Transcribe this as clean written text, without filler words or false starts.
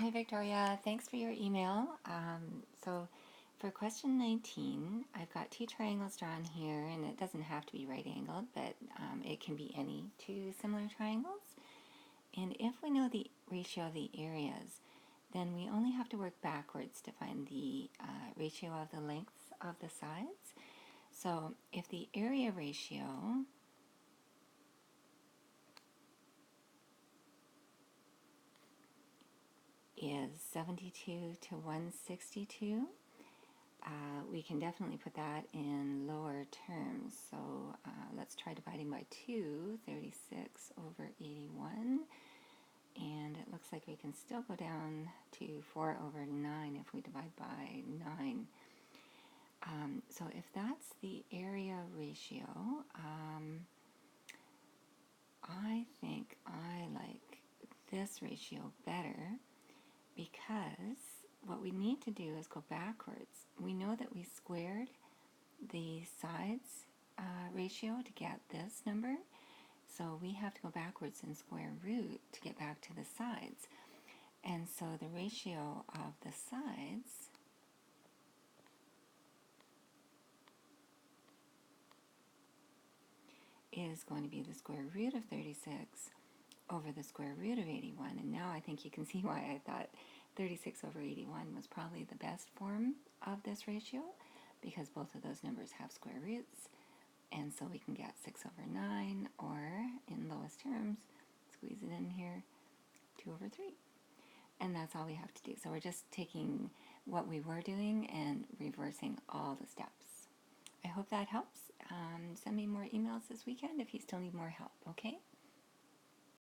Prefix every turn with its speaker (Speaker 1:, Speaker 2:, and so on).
Speaker 1: Hi Victoria, thanks for your email. So for question 19, I've got two triangles drawn here, and it doesn't have to be right angled, but it can be any two similar triangles. And if we know the ratio of the areas, then we only have to work backwards to find the ratio of the lengths of the sides. So if the area ratio is 72 to 162, we can definitely put that in lower terms. So let's try dividing by 2, 36 over 81. And it looks like we can still go down to 4 over 9 if we divide by 9. So if that's the area ratio, I think I like this ratio better, because what we need to do is go backwards. We know that we squared the sides ratio to get this number, so we have to go backwards and square root to get back to the sides. And so the ratio of the sides is going to be the square root of 36 over the square root of 81. And now I think you can see why I thought 36 over 81 was probably the best form of this ratio, because both of those numbers have square roots. And so we can get 6 over 9, or in lowest terms, squeeze it in here, 2 over 3. And that's all we have to do. So we're just taking what we were doing and reversing all the steps. I hope that helps. Send me more emails this weekend if you still need more help, okay?